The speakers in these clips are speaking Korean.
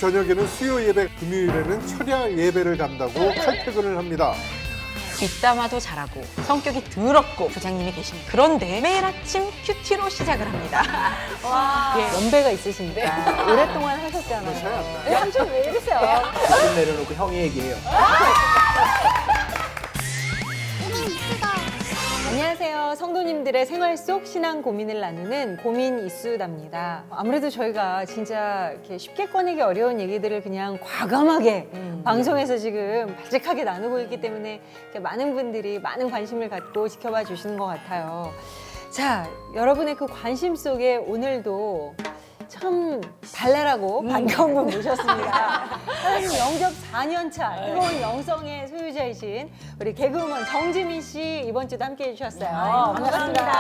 저녁에는 수요 예배, 금요일에는 철야 예배를 간다고 칼퇴근을 합니다. 뒷담화도 잘하고 성격이 더럽고 부장님이 계십니다. 그런데 매일 아침 큐티로 시작을 합니다. 연배가 있으시니까 오랫동안 하셨잖아요. 삼촌 왜 이러세요? 돈 내려놓고 형이 얘기해요. 안녕하세요. 성도님들의 생활 속 신앙 고민을 나누는 고민 이수답니다. 아무래도 저희가 진짜 이렇게 쉽게 꺼내기 어려운 얘기들을 그냥 과감하게 방송에서 지금 발칙하게 나누고 있기 때문에 이렇게 많은 분들이 많은 관심을 갖고 지켜봐 주시는 것 같아요. 자, 여러분의 그 관심 속에 오늘도 참 발랄하고 반가운 분 모셨습니다. 하나님 영접 4년차 뜨거운 영성의 소유자이신 우리 개그우먼 정지민 씨 이번 주도 함께해 주셨어요. 반갑습니다.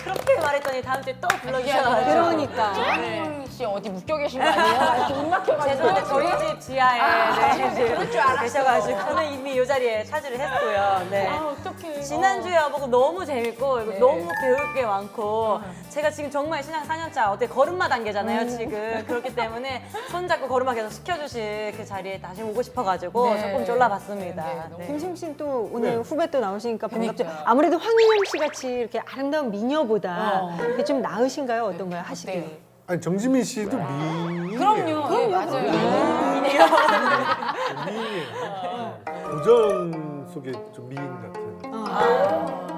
그렇게 말했더니 다음 주에 또 불러주셔가지고. 그러니까. 정민 씨 어디 묶여 계신 거 아니에요? 이렇게 문 막혀가지고. 죄송한데 저희 집 지하에 그럴 줄 알았어. 계셔가지고 저는 이미 이 자리에 차지를 했고요. 네. 어떡해. 지난주에 와보고 너무 재밌고 너무 배울 게 많고 제가 지금 정말 신앙 4년차 어때 걸음마 단계잖아요 지금. 그렇기 때문에 손잡고 걸음마 계속 시켜주실 그 자리에 다시 오고 싶어가지고 조금 졸라봤습니다. 네. 김수영 씨는 또 오늘 후배 또 나오시니까 반갑죠. 그러니까요. 아무래도 황인영 씨 같이 이렇게 아름다운 미녀보다 이렇게 좀 나으신가요? 어떤가요? 하시기. 아니 정지민 씨도 미인이에요. 그럼요. 네, 맞아요. 미인이에요. 고전 속에 좀 미인 같은.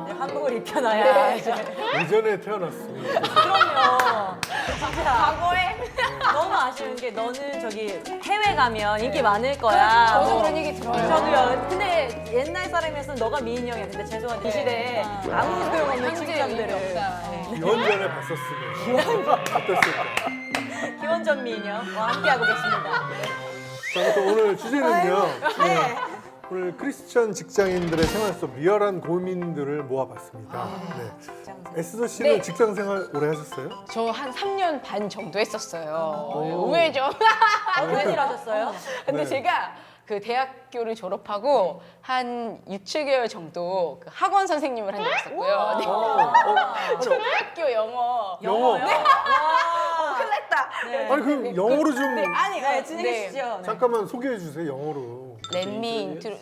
네, 한복을 입혀놔야 이제. 예전에 태어났습니다. 그럼요. 진짜 과거에 너무 아쉬운 게 너는 저기 해외 가면 인기 많을 거야. 저도 그런 얘기 들어요. 저도요. 근데 옛날 사람이었으면 너가 미인형이야. 근데 죄송한데 이 시대에 아무 소용없는 칭찬들을. 기원전에 봤었으면 어땠을까. 기원전 미인형 함께하고 계십니다. 자, 아무튼 오늘 주제는요. 네. 오늘 크리스천 직장인들의 생활 속 리얼한 고민들을 모아봤습니다. 네. 에스더 씨는 네. 직장 생활 오래 하셨어요? 저 한 3년 반 정도 했었어요. 의외죠. 무슨 일 하셨어요? 근데 네. 제가 그 대학교를 졸업하고 한 6, 7개월 정도 그 학원 선생님을 한 적이 있었고요. 네. 초등학교 영어. 영어요? 큰일 났다. 네. 아니 그럼 영어로 좀 네, 아니, 네, 진행해 주시죠. 네. 잠깐만 소개해 주세요. 영어로. 렛미 인트로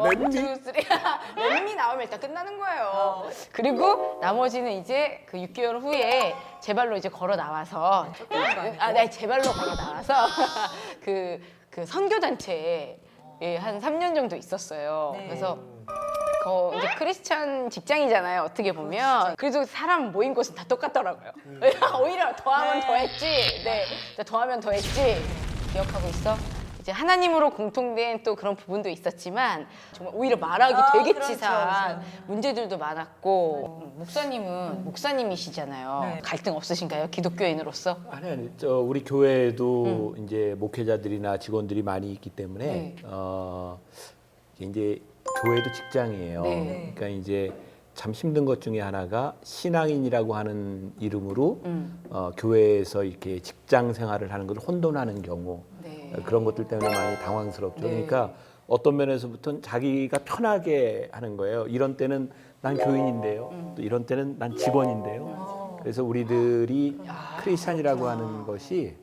렛미? 렛미 나오면 일단 끝나는 거예요. 그리고 나머지는 이제 그 6개월 후에 제 발로 이제 걸어 나와서 네, 제 발로 걸어 나와서 그 선교 단체에 한 3년 정도 있었어요. 네. 그래서 이제 크리스찬 직장이잖아요. 어떻게 보면 그래도 사람 모인 곳은 다 똑같더라고요. 오히려 더하면 더했지. 네, 더하면 더했지. 기억하고 있어. 이제 하나님으로 공통된 또 그런 부분도 있었지만 정말 오히려 말하기 되게 그렇죠, 치사한 문제들도 많았고 목사님은 목사님이시잖아요. 네. 갈등 없으신가요? 기독교인으로서? 아니, 우리 교회도 이제 목회자들이나 직원들이 많이 있기 때문에 네. 이제 교회도 직장이에요. 네. 그러니까 이제 참 힘든 것 중에 하나가 신앙인이라고 하는 이름으로 교회에서 이렇게 직장 생활을 하는 것을 혼돈하는 경우 네. 그런 것들 때문에 많이 당황스럽죠. 네. 그러니까 어떤 면에서부터는 자기가 편하게 하는 거예요. 이런 때는 난 교인인데요. 또 이런 때는 난 직원인데요. 그래서 우리들이 크리스찬이라고 하는 것이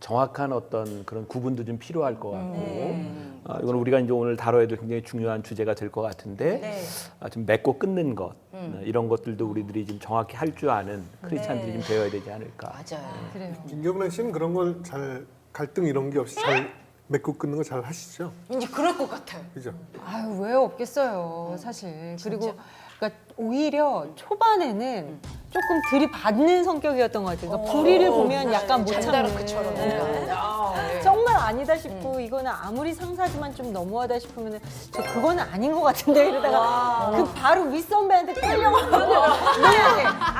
정확한 어떤 그런 구분도 좀 필요할 것 같고 이건 우리가 이제 오늘 다뤄야도 굉장히 중요한 주제가 될 것 같은데 네. 좀 맺고 끊는 것 이런 것들도 우리들이 좀 정확히 할 줄 아는 크리스찬들이 좀 되어야 되지 않을까. 맞아요. 그래요. 김경란 씨는 그런 걸 잘 갈등 이런 게 없이 잘 맺고 끊는 거 잘 하시죠? 왠지 그럴 것 같아요. 그죠? 아유, 왜 없겠어요, 사실. 그리고 그러니까 오히려 초반에는 조금 들이받는 성격이었던 것 같아요. 그러니까 불의를 보면 약간 못 참는. 잔다르크처럼. 네. 네. 정말 아니다 싶고 이거는 아무리 상사지만 좀 너무하다 싶으면 저 그거는 아닌 것 같은데 이러다가 그 바로 윗선배한테 끌려가고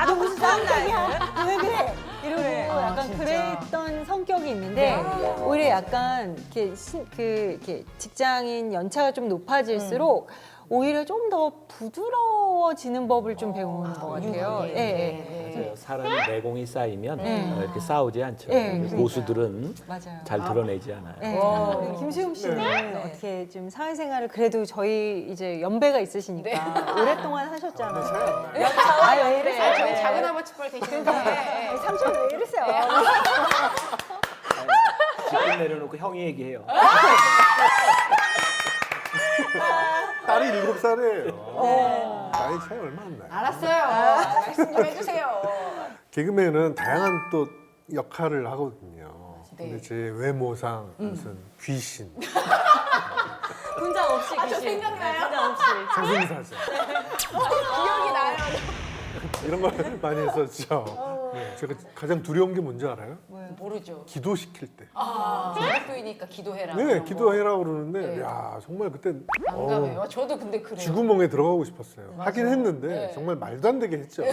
너 무슨 쌍둥이야? 왜 그래? 이러고 약간 그랬던 성격이 있는데 오히려 약간 이렇게 직장인 연차가 좀 높아질수록 오히려 좀 더 부드러워지는 법을 좀 배우는 것 같아요. 예, 예. 맞아요. 사람이 내공이 쌓이면 이렇게 싸우지 않죠. 네, 그러니까요. 고수들은 맞아요. 잘 드러내지 않아요. 네. 김수용 씨는 어떻게 좀 사회생활을 그래도 저희 이제 연배가 있으시니까 오랫동안 하셨잖아요. 왜 이래? 저희 작은 아버지뻘 되시는데. 삼촌 왜 이러세요? 직분 내려놓고 형이 얘기해요. 딸이 7살이에요. 나이 차이 얼마 안 나요. 알았어요. 말씀 좀 해주세요. 개그맨은 다양한 또 역할을 하거든요. 네. 근데 제 외모상 무슨 귀신, 분장 없이 저 귀신. 생각나요? 분장 없이. 저승사자 기억이 나요. 이런 걸 많이 했었죠. 네, 제가 가장 두려운 게 뭔지 알아요? 모르죠. 기도시킬 때. 기독교이니까 기도해라. 네, 이런 거. 기도해라 그러는데 네. 야 정말 그때 난감해요. 저도 근데 그래요. 쥐구멍에 들어가고 싶었어요. 하긴 했는데 네. 정말 말도 안 되게 했죠.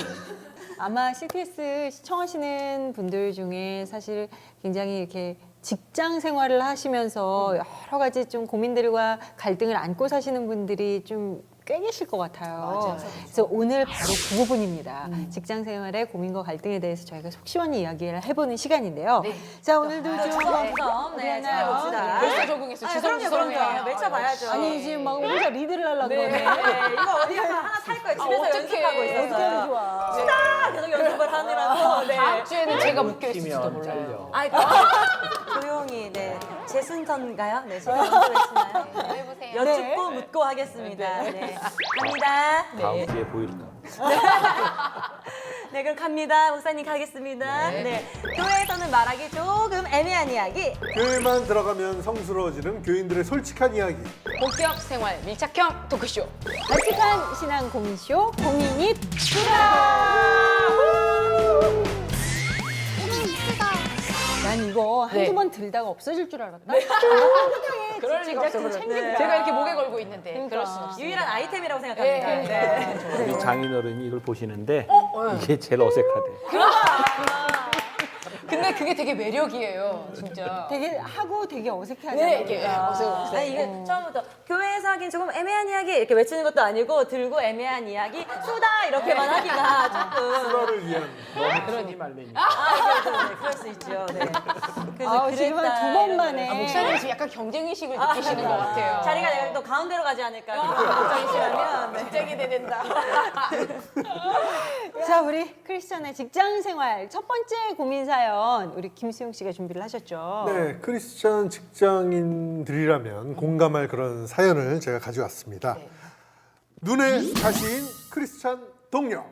아마 CTS 시청하시는 분들 중에 사실 굉장히 이렇게 직장 생활을 하시면서 여러 가지 좀 고민들과 갈등을 안고 사시는 분들이 좀 꽤 계실 것 같아요. 그래서 오늘 바로 그 부분입니다. 직장 생활의 고민과 갈등에 대해서 저희가 속 시원히 이야기를 해보는 시간인데요. 네. 자, 오늘도 좀 주섬주섬. 네, 찾아봅시다. 벌써 적응했어. 그럼요. 외쳐봐야죠. 아니 지금 막 혼자 리드를 하려고 네, 그러네. 이거 어디서 하나 살 거예요. 집에서 어떡해. 연습하고 어떻게 하면 있었어요. 좋아. 계속 연습을 하느라고. 네. 다음 주에는 제가 묶여 있을지도 시면 몰라요. 잘려. 아이, 조용히. 네. 제 순서인가요? 네, 제가 먼저 외치나요? 네. 해보세요. 여쭙고 묻고 하겠습니다. 네. 갑니다. 다음 주에 보일까? 네, 그럼 갑니다. 목사님 가겠습니다. 네. 교회에서는 말하기 조금 애매한 이야기. 교회만 들어가면 성스러워지는 교인들의 솔직한 이야기. 본격 생활 밀착형 토크쇼. 발칙한 신앙 고민쇼 고민이 수다. 난 이거 네. 한두 번 들다가 없어질 줄 알았다. 그럴 리가 없어. 챙기더라. 제가 이렇게 목에 걸고 있는데 그럴 수 없어요. 유일한 아이템이라고 생각합니다. 네. 네. 우리 장인어른이 이걸 보시는데 이게 제일 어색하대. 근데 그게 되게 매력이에요, 진짜. 되게 하고 되게 어색해하잖아요. 네, 이게 어서 아니 이게 처음부터 교회에서 하긴 조금 애매한 이야기 이렇게 외치는 것도 아니고 들고 애매한 이야기 수다 이렇게만 하기가 조금 수다를 위한 너무 흔히 말리니까. 네, 그럴 수 있죠. 네. 그래서 지금 한 두 번 만에 목사님 지금 약간 경쟁 의식을 느끼시는 것 같아요. 자리가 내가 또 가운데로 가지 않을까 걱정이시라면 네. 굉장히 기대된다. 자, 우리 크리스천의 직장 생활 첫 번째 고민 사연 우리 김수용 씨가 준비를 하셨죠. 네, 크리스천 직장인들이라면 공감할 그런 사연을 제가 가져왔습니다. 눈에 가시인 크리스천 동료.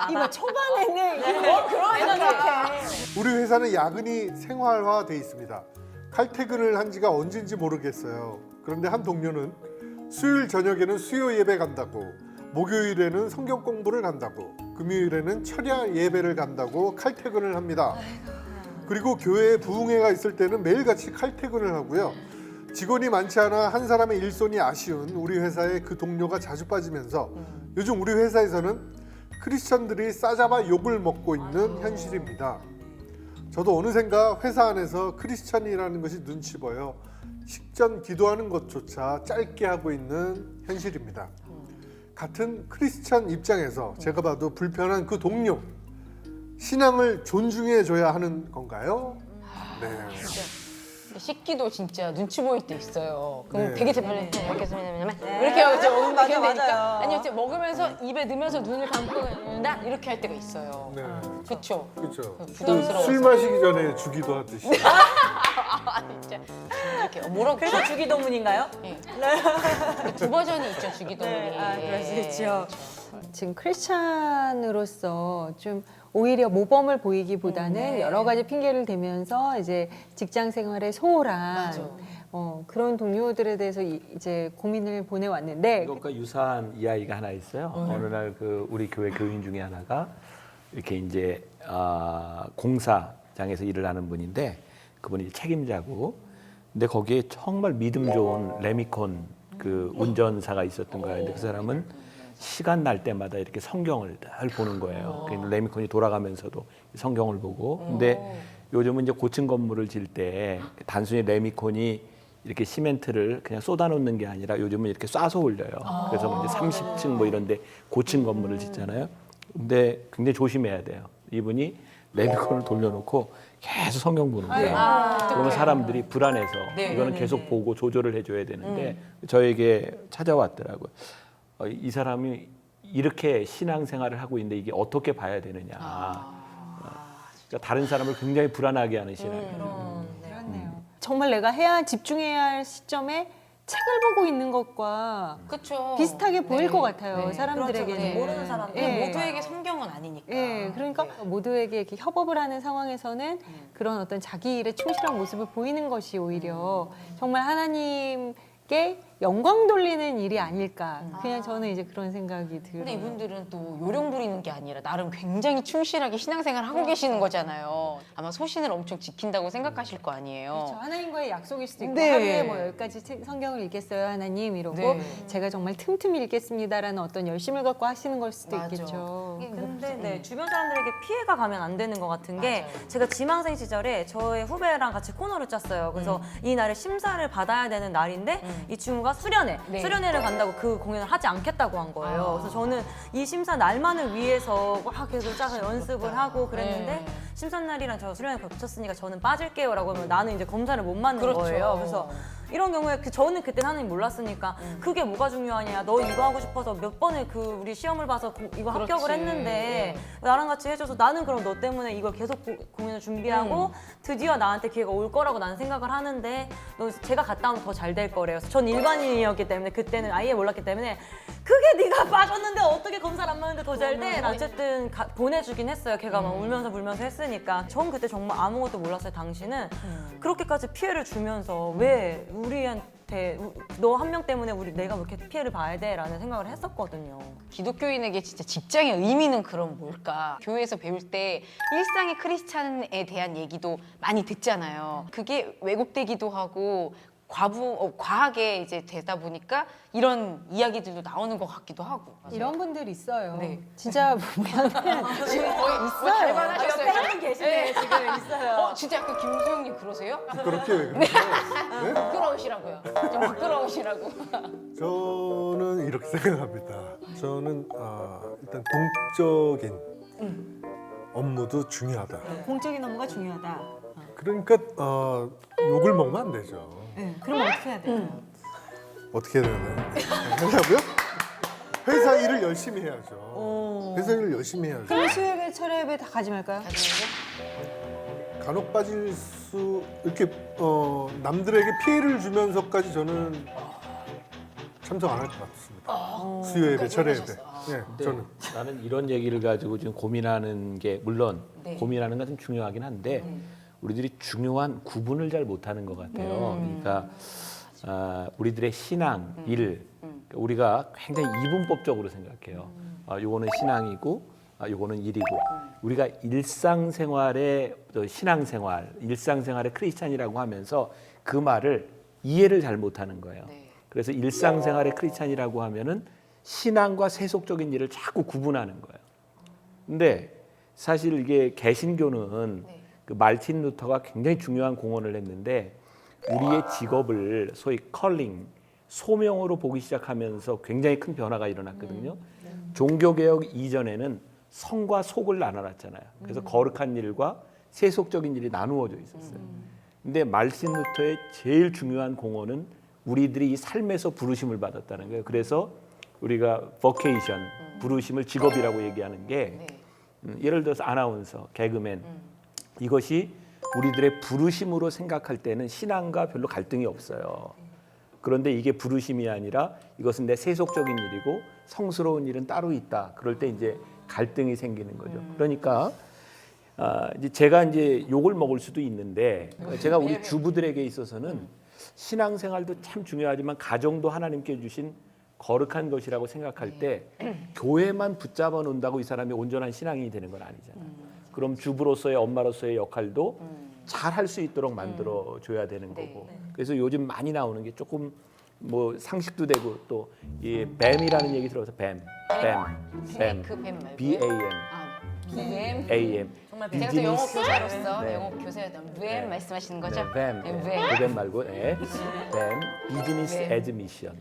이거 초반에는 그러니까. 우리 회사는 야근이 생활화돼 있습니다. 칼퇴근을 한 지가 언젠지 모르겠어요. 그런데 한 동료는 수요일 저녁에는 수요 예배 간다고, 목요일에는 성경 공부를 간다고, 금요일에는 철야 예배를 간다고 칼퇴근을 합니다. 그리고 교회에 부흥회가 있을 때는 매일같이 칼퇴근을 하고요. 직원이 많지 않아 한 사람의 일손이 아쉬운 우리 회사에 그 동료가 자주 빠지면서 요즘 우리 회사에서는 크리스천들이 싸잡아 욕을 먹고 있는 현실입니다. 저도 어느샌가 회사 안에서 크리스천이라는 것이 눈치 보여 식전 기도하는 것조차 짧게 하고 있는 현실입니다. 같은 크리스천 입장에서 제가 봐도 불편한 그 동료, 신앙을 존중해 줘야 하는 건가요? 네. 식기도 진짜 눈치 보일 때 있어요. 그럼 네. 되게 대표님 이렇게 이렇게 하고 먹으면 맞아, 되니까 맞아요. 아니 이제 먹으면서 입에 넣으면서 눈을 감고 나 이렇게 할 때가 있어요. 네. 그렇죠. 그렇죠. 부담스러워서. 술 마시기 전에 주기도 하듯이. 진짜 이렇게 뭐라고 그래서 주기도문인가요? 두 버전이 있죠 주기도문이. 네, 그럴 수 있죠. 지금 크리스찬으로서 좀 오히려 모범을 보이기보다는 여러 가지 핑계를 대면서 이제 직장 생활에 소홀한 그런 동료들에 대해서 이제 고민을 보내왔는데 이것과 유사한 이야기가 하나 있어요. 어느 날 그 우리 교회 교인 중에 하나가 이렇게 이제 공사장에서 일을 하는 분인데 그분이 책임자고, 근데 거기에 정말 믿음 좋은 레미콘 그 운전사가 있었던 거예요. 근데 그 사람은 시간 날 때마다 이렇게 성경을 늘 보는 거예요. 그 레미콘이 돌아가면서도 성경을 보고. 근데 요즘은 이제 고층 건물을 질 때 단순히 레미콘이 이렇게 시멘트를 그냥 쏟아놓는 게 아니라 요즘은 이렇게 쏴서 올려요. 그래서 뭐 이제 30층 뭐 이런데 고층 건물을 짓잖아요. 근데 굉장히 조심해야 돼요. 이분이 레미콘을 돌려놓고 계속 성경 보는 거예요. 그러면 사람들이 불안해서 이거는 계속 보고 조절을 해줘야 되는데 저에게 찾아왔더라고요. 이 사람이 이렇게 신앙생활을 하고 있는데 이게 어떻게 봐야 되느냐. 그러니까 다른 사람을 굉장히 불안하게 하는 신앙이에요. 그렇네요. 정말 내가 집중해야 할 시점에 책을 보고 있는 것과 그렇죠. 비슷하게 보일 네. 것 같아요. 네. 사람들에게는. 그렇죠. 모르는 사람들. 예. 모두에게 성경은 아니니까. 예, 그러니까 모두에게 이렇게 협업을 하는 상황에서는 그런 어떤 자기 일에 충실한 모습을 보이는 것이 오히려 정말 하나님께 영광 돌리는 일이 아닐까. 그냥 저는 이제 그런 생각이 들어요. 근데 이분들은 또 요령 부리는 게 아니라 나름 굉장히 충실하게 신앙생활 하고 계시는 거잖아요. 아마 소신을 엄청 지킨다고 생각하실 거 아니에요. 그렇죠. 하나님과의 약속일 수도 있고 네. 하루에 뭐 10가지 성경을 읽겠어요 하나님 이러고 네. 제가 정말 틈틈이 읽겠습니다라는 어떤 열심을 갖고 하시는 걸 수도 맞아. 있겠죠. 근데 네, 주변 사람들에게 피해가 가면 안 되는 것 같은 게 제가 지망생 시절에 저의 후배랑 같이 코너를 짰어요. 그래서 이 날에 심사를 받아야 되는 날인데 이 친구가 수련회, 네. 수련회를 간다고 그 공연을 하지 않겠다고 한 거예요. 그래서 저는 이 심사 날만을 위해서 막 계속 짜서 연습을 하고 그랬는데 네. 심사 날이랑 저 수련회 겹쳤으니까 저는 빠질게요라고 하면 나는 이제 검사를 못 맞는 그렇죠. 거예요. 그래서 이런 경우에 저는 그때 하나님 몰랐으니까 그게 뭐가 중요하냐, 너 이거 하고 싶어서 몇 번을 우리 시험을 봐서 이거 그렇지. 합격을 했는데 나랑 같이 해줘서 나는 그럼 너 때문에 이걸 계속 공연을 준비하고 드디어 나한테 기회가 올 거라고 나는 생각을 하는데 너 제가 갔다 오면 더 잘 될 거래요. 전 일반인이었기 때문에 그때는 아예 몰랐기 때문에 그게 네가 빠졌는데 어떻게 검사를 안 맞는데 더 잘 돼? 어쨌든 보내주긴 했어요. 걔가 막 울면서 불면서 했으니까 전 그때 정말 아무것도 몰랐어요. 당신은 그렇게까지 피해를 주면서 왜 우리한테 너 한 명 때문에 내가 왜 이렇게 피해를 봐야 돼? 라는 생각을 했었거든요. 기독교인에게 진짜 직장의 의미는 그럼 뭘까? 교회에서 배울 때 일상의 크리스찬에 대한 얘기도 많이 듣잖아요. 그게 왜곡되기도 하고 과하게 이제 되다 보니까 이런 이야기들도 나오는 것 같기도 하고. 이런 분들 있어요. 네. 진짜 보면은 지금 거의 있어요. 닮아나셨어요. 옆에 한 분 계시네. 지금 있어요. 진짜 약간 김수영님 그러세요? 부끄럽게 왜 그러세요? 네? 부끄러우시라고요. 좀 부끄러우시라고. 저는 이렇게 생각합니다. 저는 일단 공적인 업무도 중요하다. 공적인 업무가 중요하다. 그러니까 욕을 먹으면 안 되죠. 네, 그럼 어떻게 해야 돼요? 어떻게 해야 되나요? 하냐고요? 회사 일을 열심히 해야죠. 회사 일을 열심히 해야죠. 그럼 수요예배, 철회예배 다 가지 말까요? 간혹 빠질 수 이렇게 남들에게 피해를 주면서까지 저는 참석 안 할 것 같습니다. 수요예배, 철회예배. 예, 근데 저는 나는 이런 얘기를 가지고 지금 고민하는 게 물론 네. 고민하는 건 좀 중요하긴 한데 우리들이 중요한 구분을 잘 못하는 것 같아요. 그러니까 우리들의 신앙, 일, 그러니까 우리가 굉장히 이분법적으로 생각해요. 요거는 신앙이고, 요거는 일이고. 우리가 일상생활의 신앙생활, 일상생활의 크리스찬이라고 하면서 그 말을 이해를 잘 못하는 거예요. 네. 그래서 일상생활의 크리스찬이라고 하면은 신앙과 세속적인 일을 자꾸 구분하는 거예요. 근데 사실 이게 개신교는 그 말틴 루터가 굉장히 중요한 공헌을 했는데 우리의 직업을 소위 컬링, 소명으로 보기 시작하면서 굉장히 큰 변화가 일어났거든요. 종교개혁 이전에는 성과 속을 나눠놨잖아요. 그래서 거룩한 일과 세속적인 일이 나누어져 있었어요. 근데 말틴 루터의 제일 중요한 공헌은 우리들이 이 삶에서 부르심을 받았다는 거예요. 그래서 우리가 vocation, 부르심을 직업이라고 얘기하는 게 예를 들어서 아나운서, 개그맨 이것이 우리들의 부르심으로 생각할 때는 신앙과 별로 갈등이 없어요. 그런데 이게 부르심이 아니라 이것은 내 세속적인 일이고 성스러운 일은 따로 있다. 그럴 때 이제 갈등이 생기는 거죠. 그러니까 이제 제가 이제 욕을 먹을 수도 있는데 제가 우리 주부들에게 있어서는 신앙생활도 참 중요하지만 가정도 하나님께 주신 거룩한 것이라고 생각할 때 교회만 붙잡아 놓는다고 이 사람이 온전한 신앙인이 되는 건 아니잖아요. 그럼 주부로서의 엄마로서의 역할도 잘 할 수 있도록 만들어 줘야 되는 거고. 그래서 요즘 많이 나오는 게 조금 뭐 상식도 되고 또 이 뱀이라는 얘기 들어서 뱀. 그 뱀 말고요? B-A-M. 뱀. A-M. 정말 제가 또 영어 교사로서 네. 영어 교사였다면 뱀 말씀하시는 거죠? 뱀. 뱀. 그 뱀 말고 뱀. 비즈니스 에즈 미션.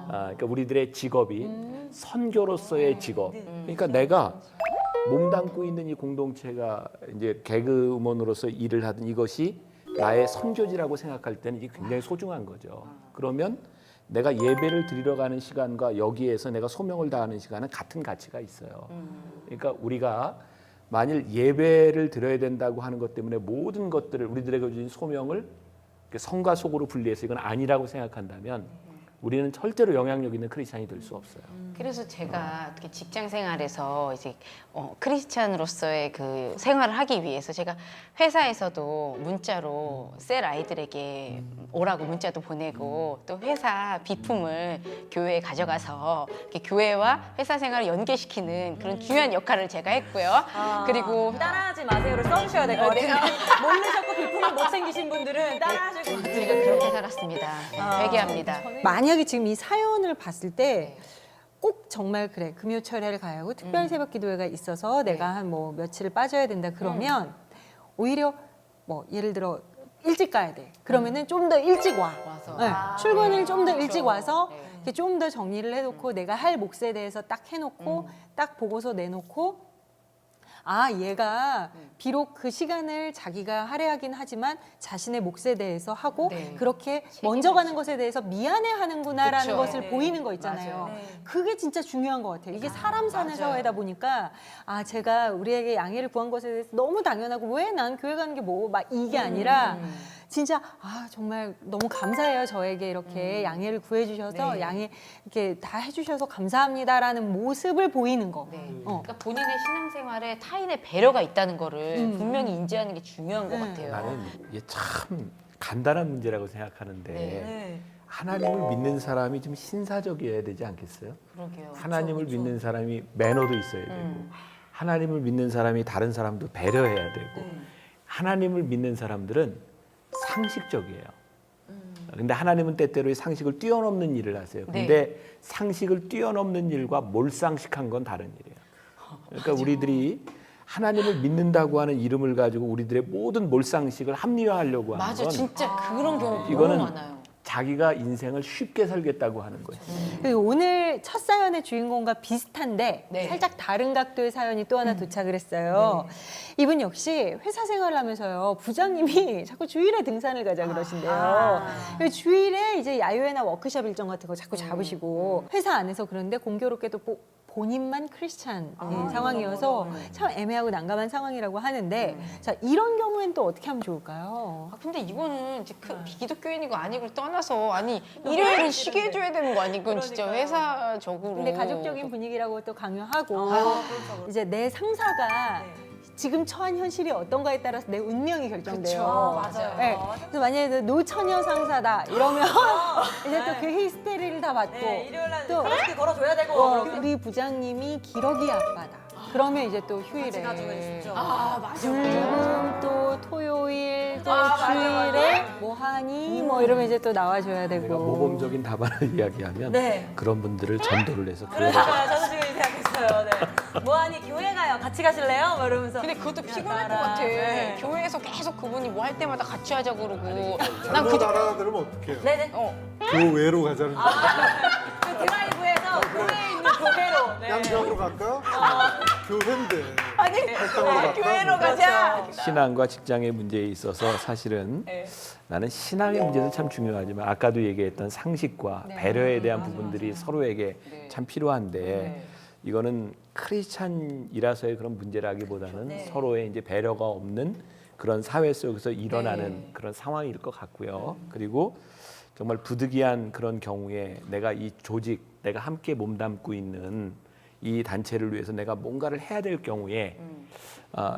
그러니까 우리들의 직업이 선교로서의 직업. 그러니까 내가 몸담고 있는 이 공동체가 이제 개그우먼으로서 일을 하던 이것이 나의 선교지라고 생각할 때는 이게 굉장히 소중한 거죠. 그러면 내가 예배를 드리러 가는 시간과 여기에서 내가 소명을 다하는 시간은 같은 가치가 있어요. 그러니까 우리가 만일 예배를 드려야 된다고 하는 것 때문에 모든 것들을 우리들에게 주신 소명을 성과 속으로 분리해서 이건 아니라고 생각한다면 우리는 절대로 영향력 있는 크리스찬이 될 수 없어요. 그래서 제가 특히 직장 생활에서 이제 크리스찬으로서의 그 생활을 하기 위해서 제가 회사에서도 문자로 셀 아이들에게 오라고 문자도 보내고 또 회사 비품을 교회에 가져가서 이렇게 교회와 회사 생활을 연계시키는 그런 중요한 역할을 제가 했고요. 그리고 따라하지 마세요를 써주셔야 될 것 같아요. 모르셨고 비품을 못 챙기신 분들은 따라하실 것 같아요. 우리가 그렇게 살았습니다. 회개합니다. 만약에 지금 이 사연을 봤을 때 꼭 정말 그래 금요철회를 가야 하고 특별 새벽 기도회가 있어서 내가 한 뭐 며칠을 빠져야 된다 그러면 오히려 뭐 예를 들어 일찍 가야 돼 그러면은 좀 더 일찍 와 와서. 네, 출근을 좀 더 일찍 와서 네. 좀 더 정리를 해놓고 내가 할 몫에 대해서 딱 해놓고 딱 보고서 내놓고 아 얘가 비록 그 시간을 자기가 할애하긴 하지만 자신의 몫에 대해서 하고 네. 그렇게 먼저 가는 것에 대해서 미안해하는구나라는 그쵸. 것을 네. 보이는 거 있잖아요. 맞아요. 네. 그게 진짜 중요한 것 같아요. 이게 사람 사는 맞아요. 사회다 보니까 아 제가 우리에게 양해를 구한 것에 대해서 너무 당연하고 왜 난 교회 가는 게 뭐 막 이게 아니라 진짜 아 정말 너무 감사해요 저에게 이렇게 양해를 구해주셔서 네. 양해 이렇게 다 해주셔서 감사합니다라는 모습을 보이는 거. 네. 어. 그러니까 본인의 신앙생활에 타인의 배려가 있다는 거를 분명히 인지하는 게 중요한 것 같아요. 나는 이게 참 간단한 문제라고 생각하는데 네. 하나님을 믿는 사람이 좀 신사적이어야 되지 않겠어요? 그러게요. 하나님을 믿는 사람이 매너도 있어야 되고 하나님을 믿는 사람이 다른 사람도 배려해야 되고 하나님을 믿는 사람들은 상식적이에요. 근데 하나님은 때때로 이 상식을 뛰어넘는 일을 하세요. 근데 상식을 뛰어넘는 일과 몰상식한 건 다른 일이에요. 그러니까 우리들이 하나님을 믿는다고 하는 이름을 가지고 우리들의 모든 몰상식을 합리화하려고 하는 맞아, 건 진짜 그런 경우 너무 이거는 많아요. 자기가 인생을 쉽게 살겠다고 하는 거지. 그리고 오늘 첫 사연의 주인공과 비슷한데 네. 살짝 다른 각도의 사연이 또 하나 도착을 했어요. 이분 역시 회사 생활을 하면서요 부장님이 자꾸 주일에 등산을 가자 그러신대요. 그래서 주일에 이제 야유회나 워크숍 일정 같은 거 자꾸 잡으시고 회사 안에서 그런데 공교롭게도 본인만 크리스찬 상황이어서 참 애매하고 난감한 상황이라고 하는데 자 이런 경우엔 또 어떻게 하면 좋을까요? 아, 근데 이거는 이제 기독교인이고 아니고를 떠나서 아니 일요일은 쉬게 해줘야 되는 거 아니 그건 진짜 그러니까요. 회사적으로. 근데 가족적인 분위기라고 또 강요하고 그렇죠. 이제 내 상사가 지금 처한 현실이 어떤가에 따라서 내 운명이 결정돼요. 그쵸, 맞아요. 네. 그래서 만약에 노처녀 상사다 이러면 이제 또 그 히스테리를 다 받고 네, 일요일 날 또 가족끼리 걸어줘야 되고 그렇게 우리 부장님이 기러기 아빠다. 그러면 이제 또 휴일에 가지고 싶죠. 아 맞아. 불금 또 토요일 또 맞아, 주일에 뭐 하니 뭐 이러면 이제 또 나와줘야 되고 내가 모범적인 답안을 이야기하면 네. 그런 분들을 전도를 해서 교회를 그러니까요. 저도 지금 이 생각했어요. 네. 뭐하니 교회 가요. 같이 가실래요? 뭐 이러면서. 근데 그것도 피곤할 것 따라. 같아. 네. 교회에서 계속 그분이 뭐 할 때마다 같이 하자 그러고. 난 잘못 그저 알아들으면 어떡해요? 네네. 교외로 가자는 거. 그 드라이브에서 교회에 있는 교회로. 네. 양평으로 갈까? 교회인데. 아니 활동으로 갈까? 교회로 가자. 신앙과 직장의 문제에 있어서 사실은 나는 신앙의 문제도 참 중요하지만 아까도 얘기했던 상식과 배려에 대한 부분들이 서로에게 참 필요한데 이거는 크리스찬이라서의 그런 문제라기보다는 서로의 이제 배려가 없는 그런 사회 속에서 일어나는 그런 상황일 것 같고요. 그리고 정말 부득이한 그런 경우에 내가 이 조직, 내가 함께 몸담고 있는 이 단체를 위해서 내가 뭔가를 해야 될 경우에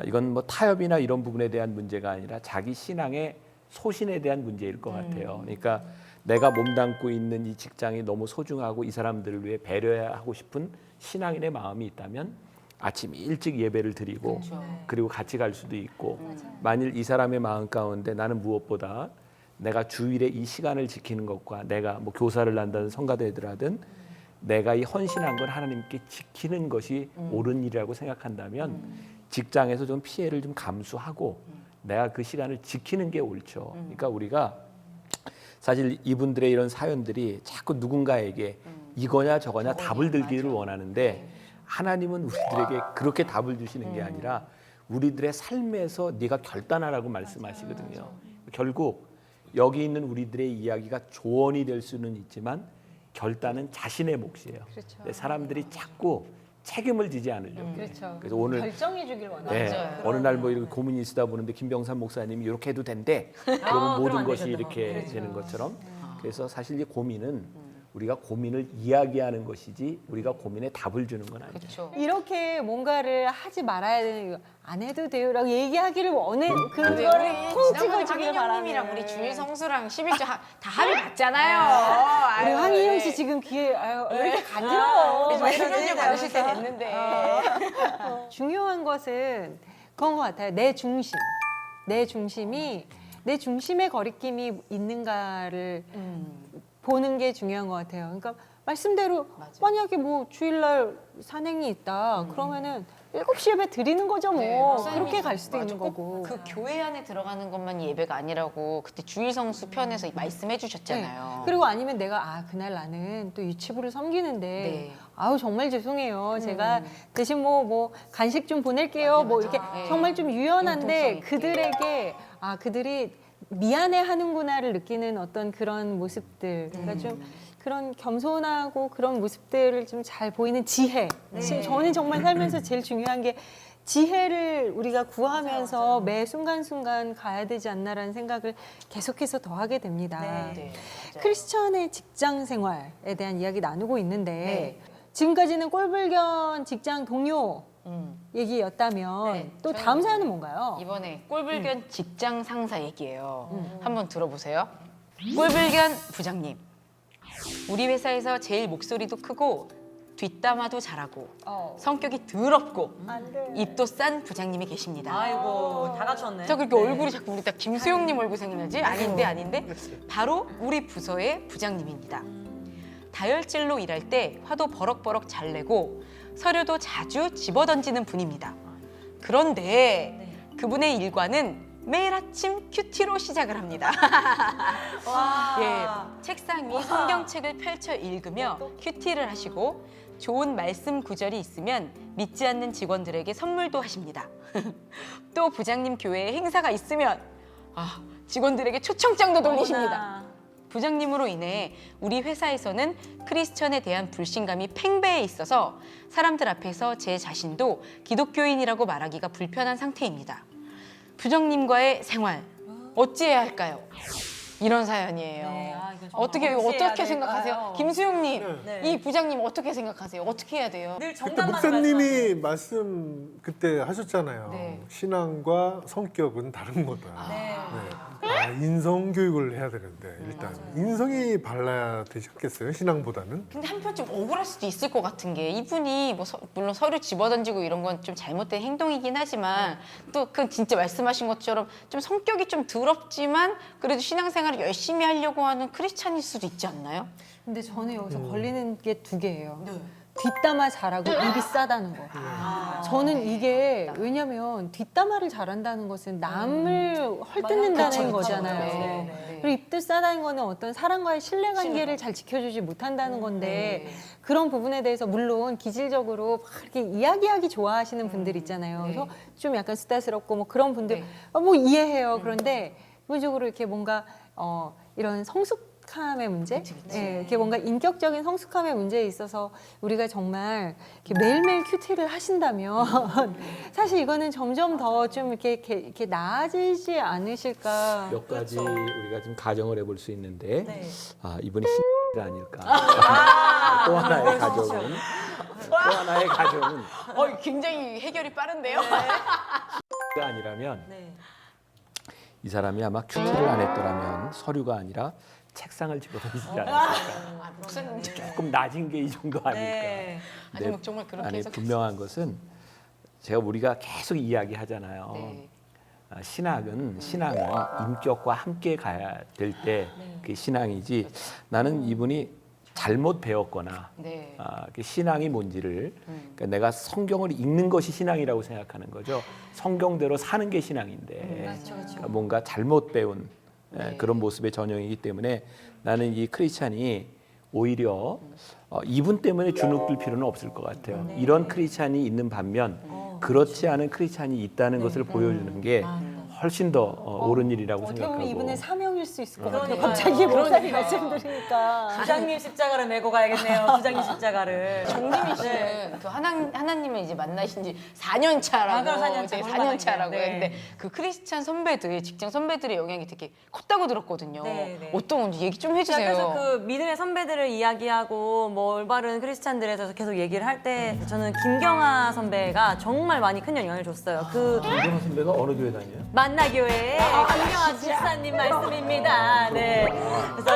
이건 뭐 타협이나 이런 부분에 대한 문제가 아니라 자기 신앙의 소신에 대한 문제일 것 같아요. 그러니까 내가 몸담고 있는 이 직장이 너무 소중하고 이 사람들을 위해 배려하고 싶은 신앙인의 마음이 있다면 아침 일찍 예배를 드리고 그리고 같이 갈 수도 있고 만일 이 사람의 마음 가운데 나는 무엇보다 내가 주일에 이 시간을 지키는 것과 내가 뭐 교사를 한다든 성가대들 하든 내가 이 헌신한 건 하나님께 지키는 것이 옳은 일이라고 생각한다면 직장에서 좀 피해를 좀 감수하고 내가 그 시간을 지키는 게 옳죠. 그러니까 우리가 사실 이분들의 이런 사연들이 자꾸 누군가에게 이거냐 저거냐 답을 들기를 원하는데 하나님은 우리들에게 그렇게 답을 주시는 게 아니라 우리들의 삶에서 네가 결단하라고 말씀하시거든요. 결국 여기 있는 우리들의 이야기가 조언이 될 수는 있지만 결단은 자신의 몫이에요. 그렇죠. 근데 사람들이 자꾸 책임을 지지 않으려고. 그렇죠. 그래서 오늘 결정해 주길 원하는 네, 맞아요. 어느 날 뭐 이렇게 고민이 쓰다 보는데 김병삼 목사님이 이렇게 해도 된대. 그러면 모든 그러면 안 것이 되겠다. 이렇게 그렇죠. 되는 것처럼. 그래서 사실 이 고민은 우리가 고민을 이야기하는 것이지 우리가 고민에 답을 주는 건 아니죠. 그렇죠. 이렇게 뭔가를 하지 말아야 되는 이거 안 해도 돼요라고 얘기하기를 원해 그거를 우리 콩 지난번에 찍어주길 황인영님이랑 바라네. 우리 주일 성수랑 11조 다 합의 봤잖아요. 우리 아유, 황인영 씨 네. 지금 귀에 아유, 왜 이렇게 간지러워? 네, 저 출연료 받으실 때 됐는데. 중요한 것은 그런 것 같아요. 내 중심, 내 중심이 내 중심의 거리낌이 있는가를 보는 게 중요한 것 같아요. 그러니까 말씀대로 맞아요. 만약에 뭐 주일날 산행이 있다 그러면은 7시 예배 드리는 거죠 뭐. 네, 목사님이 그렇게 갈 수도 맞아, 있는 꼭 거고. 그 교회 안에 들어가는 것만 예배가 아니라고 그때 주일성수 편에서 말씀해 주셨잖아요. 네. 그리고 아니면 내가 그날 나는 또 유치부를 섬기는데 네. 아우 정말 죄송해요. 제가 대신 뭐 간식 좀 보낼게요. 맞아, 뭐 맞아. 이렇게 네. 정말 좀 유연한데 융통성 있게. 그들에게 그들이 미안해 하는구나를 느끼는 어떤 그런 모습들. 그러니까 좀 그런 겸손하고 그런 모습들을 좀 잘 보이는 지혜. 저는 정말 살면서 제일 중요한 게 지혜를 우리가 구하면서 매 순간순간 가야 되지 않나라는 생각을 계속해서 더 하게 됩니다. 네. 크리스천의 직장 생활에 대한 이야기 나누고 있는데 지금까지는 꼴불견 직장 동료 얘기였다면 네, 또 저는 다음 사연은 뭔가요? 이번에 꼴불견 직장 상사 얘기예요. 한번 들어보세요. 꼴불견 부장님. 우리 회사에서 제일 목소리도 크고 뒷담화도 잘하고 성격이 더럽고 안 돼. 입도 싼 부장님이 계십니다. 아이고 다 갖췄네. 저 그렇게 얼굴이 자꾸 우리 딱 김수영님 얼굴 생각나지? 아닌데 바로 우리 부서의 부장님입니다. 다혈질로 일할 때 화도 버럭버럭 잘 내고 서류도 자주 집어던지는 분입니다. 그런데 그분의 일과는 매일 아침 큐티로 시작을 합니다. 와. 예, 책상 위 성경책을 펼쳐 읽으며 큐티를 하시고 좋은 말씀 구절이 있으면 믿지 않는 직원들에게 선물도 하십니다. 또 부장님 교회에 행사가 있으면 직원들에게 초청장도 돌리십니다. 어머나. 부장님으로 인해 우리 회사에서는 크리스천에 대한 불신감이 팽배해 있어서 사람들 앞에서 제 자신도 기독교인이라고 말하기가 불편한 상태입니다. 부장님과의 생활 어찌해야 할까요? 이런 사연이에요. 네, 이건 정말 어떻게 어찌해야 생각하세요? 될까요? 김수용님, 네. 이 부장님 어떻게 생각하세요? 어떻게 해야 돼요? 늘 그때 정답만 목사님이 말씀 그때 하셨잖아요. 네. 신앙과 성격은 다른 거다. 네. 인성 교육을 해야 되는데 일단 인성이 발라야 되지 않겠어요? 신앙보다는. 근데 한편 좀 억울할 수도 있을 것 같은 게 이분이 뭐 물론 서류 집어던지고 이런 건 좀 잘못된 행동이긴 하지만 또 그 진짜 말씀하신 것처럼 좀 성격이 좀 더럽지만 그래도 신앙생활을 열심히 하려고 하는 크리스찬일 수도 있지 않나요? 근데 저는 여기서 걸리는 게 두 개예요. 뒷담화 잘하고 입이 싸다는 거. 저는 이게 왜냐면 뒷담화를 잘한다는 것은 남을 헐뜯는다는 거잖아요. 네. 그리고 입도 싸다는 거는 어떤 사람과의 신뢰관계를 잘 지켜주지 못한다는 건데 그런 부분에 대해서 물론 기질적으로 막 이렇게 이야기하기 좋아하시는 분들 있잖아요. 그래서 좀 약간 수다스럽고 뭐 그런 분들 뭐 이해해요. 그런데 기본적으로 이렇게 뭔가 이런 성숙함의 문제, 예, 이렇게 뭔가 인격적인 성숙함의 문제에 있어서 우리가 정말 이렇게 매일매일 큐티를 하신다면 사실 이거는 점점 더 좀 이렇게 나아지지 않으실까. 몇 가지 우리가 좀 가정을 해볼 수 있는데 네. 이분이 가 아닐까. 또 하나의 가정은 굉장히 해결이 빠른데요? 가 아니라면 네. 이 사람이 아마 큐티를 안 했더라면 서류가 아니라 책상을 집어던지지 않았을까. 목사님 조금 낮은 게 이 정도 아닐까. 네. 아니 뭐 정말 그렇게 아니, 해석했어요. 분명한 것은 우리가 계속 이야기하잖아요. 네. 신앙은 인격과 함께 가야 될 때 그 신앙이지. 나는 이분이 잘못 배웠거나 네. 그 신앙이 뭔지를 그러니까 내가 성경을 읽는 것이 신앙이라고 생각하는 거죠. 성경대로 사는 게 신앙인데 그러니까 뭔가 잘못 배운 그런 모습의 전형이기 때문에 나는 이 크리스찬이 오히려 이분 때문에 주눅들 필요는 없을 것 같아요. 이런 크리스찬이 있는 반면 그렇지 않은 크리스찬이 있다는 것을 보여주는 게 훨씬 더 옳은 일이라고 어떻게 생각하고. 보면 이분의 사명일 떨어질 수 있을 것 같아요. 그러니까요. 갑자기 목사님 그러니까. 말씀 들으니까. 부장님 십자가를 메고 가야겠네요. 부장님 십자가를. 정림이 씨는 그 하나님을 이제 만나신 지 4년 차라고. 아, 그럼 4년 차, 4년 차라고. 네. 근데 그 크리스찬 선배들, 직장 선배들의 영향이 되게 컸다고 들었거든요. 네, 네. 어떤 건지 얘기 좀 자, 해주세요. 그래서 그 믿음의 선배들을 이야기하고 뭐 올바른 크리스찬들에 대해서 계속 얘기를 할 때 저는 김경아 선배가 정말 많이 큰 영향을 줬어요. 그 김경호 선배가 어느 교회 다녀요? 만나교회 김경아 집사님 말씀입니다. 네. 그래서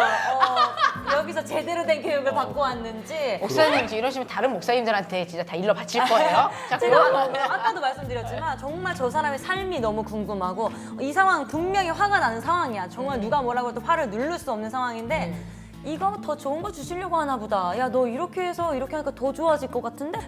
여기서 제대로 된 교육을 받고 왔는지 목사님 이제 이러시면 다른 목사님들한테 진짜 다 일러 바칠 거예요. 자, 제가 아까도 말씀드렸지만 정말 저 사람의 삶이 너무 궁금하고 이 상황 분명히 화가 나는 상황이야. 정말 누가 뭐라고 해도 화를 누를 수 없는 상황인데 이거 더 좋은 거 주시려고 하나 보다. 야, 너 이렇게 해서 이렇게 하니까 더 좋아질 것 같은데?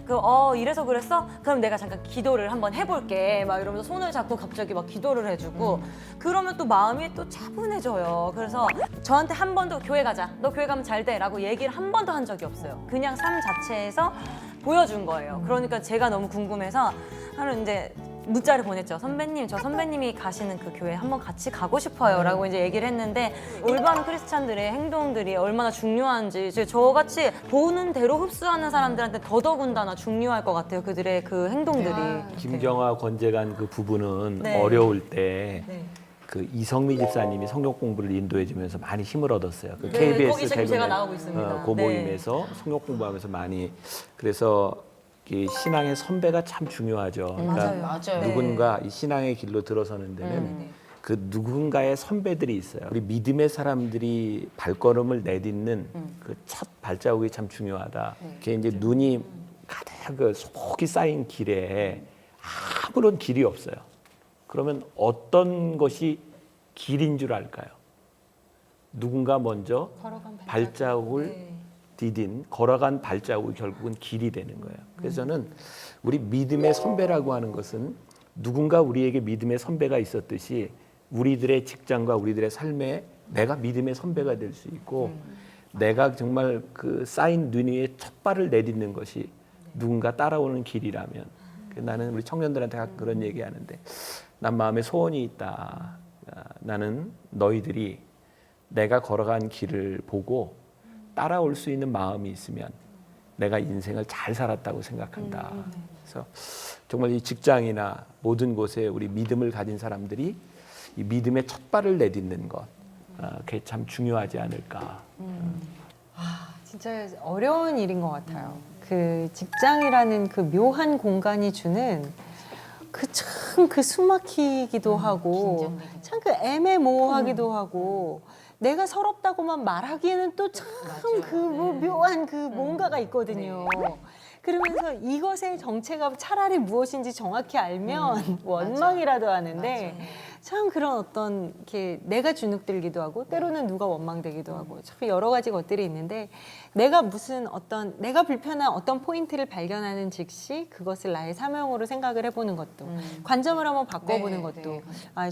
이래서 그랬어? 그럼 내가 잠깐 기도를 한번 해볼게. 막 이러면서 손을 잡고 갑자기 막 기도를 해주고 그러면 또 마음이 또 차분해져요. 그래서 저한테 한 번도 교회 가자. 너 교회 가면 잘 돼. 라고 얘기를 한 번도 한 적이 없어요. 그냥 삶 자체에서 보여준 거예요. 그러니까 제가 너무 궁금해서 하루 이제 문자를 보냈죠. 선배님, 저 선배님이 가시는 그 교회 한번 같이 가고 싶어요. 라고 이제 얘기를 했는데 올바른 크리스찬들의 행동들이 얼마나 중요한지 이제 저같이 보는 대로 흡수하는 사람들한테 더더군다나 중요할 것 같아요. 그들의 그 행동들이. 김경화 권재관 그 부부는 네. 어려울 때 네. 그 이성미 집사님이 성경 공부를 인도해주면서 많이 힘을 얻었어요. 그 네, KBS 거기 지금 제가 나오고 있습니다. 그 네. 모임에서 성경 공부하면서 많이 그래서 이 신앙의 선배가 참 중요하죠. 그러니까 맞아요. 누군가 이 신앙의 길로 들어서는 데는 그 누군가의 선배들이 있어요. 우리 믿음의 사람들이 발걸음을 내딛는 그 첫 발자국이 참 중요하다. 그게 이제 눈이 가득 그 속이 쌓인 길에 아무런 길이 없어요. 그러면 어떤 것이 길인 줄 알까요? 누군가 먼저 발자국을 디딘 걸어간 발자국이 결국은 길이 되는 거예요. 그래서 저는 우리 믿음의 선배라고 하는 것은 누군가 우리에게 믿음의 선배가 있었듯이 우리들의 직장과 우리들의 삶에 내가 믿음의 선배가 될 수 있고 내가 정말 그 쌓인 눈 위에 첫 발을 내딛는 것이 누군가 따라오는 길이라면 나는 우리 청년들한테 가끔 그런 얘기하는데 난 마음에 소원이 있다. 나는 너희들이 내가 걸어간 길을 보고 따라올 수 있는 마음이 있으면 내가 인생을 잘 살았다고 생각한다. 그래서 정말 이 직장이나 모든 곳에 우리 믿음을 가진 사람들이 이 믿음의 첫 발을 내딛는 것, 그게 참 중요하지 않을까. 진짜 어려운 일인 것 같아요. 그 직장이라는 그 묘한 공간이 주는 그 숨막히기도 하고 참 그 애매모호하기도 하고 내가 서럽다고만 말하기에는 또 참 그 묘한 그 뭔가가 있거든요. 그러면서 이것의 정체가 차라리 무엇인지 정확히 알면 원망이라도 하는데 참 그런 어떤 이렇게 내가 주눅들기도 하고 때로는 누가 원망되기도 하고 참 여러 가지 것들이 있는데 내가 내가 불편한 어떤 포인트를 발견하는 즉시 그것을 나의 사명으로 생각을 해보는 것도 관점을 한번 바꿔보는 것도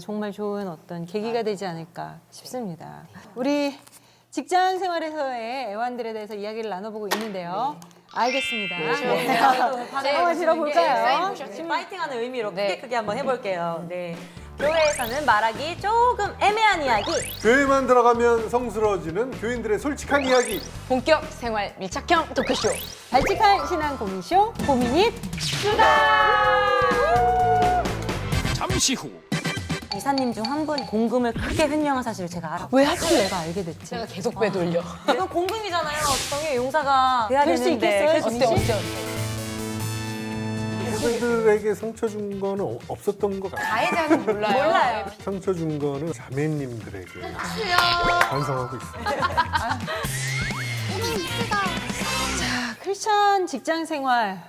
정말 좋은 어떤 계기가 되지 않을까 싶습니다. 우리 직장 생활에서의 애환들에 대해서 이야기를 나눠보고 있는데요. 알겠습니다. 한번 들어볼까요? 파이팅하는 의미로 네. 크게 한번 해볼게요. 네. 교회에서는 말하기 조금 애매한 이야기. 교회만 들어가면 성스러워지는 교인들의 솔직한 이야기. 본격 생활 밀착형 토크쇼. 발칙한 신앙 고민쇼 고민잇 잠시 후 이사님 중 한 분 공금을 크게 횡령한 사실을 제가 알아. 왜 하필 내가 알게 됐지? 제가 계속 빼돌려. 이거 공금이잖아요. 정의 용사가 돼야 될 수 되는데. 있겠어요, 어때 진심? 어때? 그들에게 상처 준 거는 없었던 것 같아요. 가해자는 몰라요. 몰라요. 상처 준 거는 자매님들에게 반성하고 있습니다. 크리스찬 직장 생활에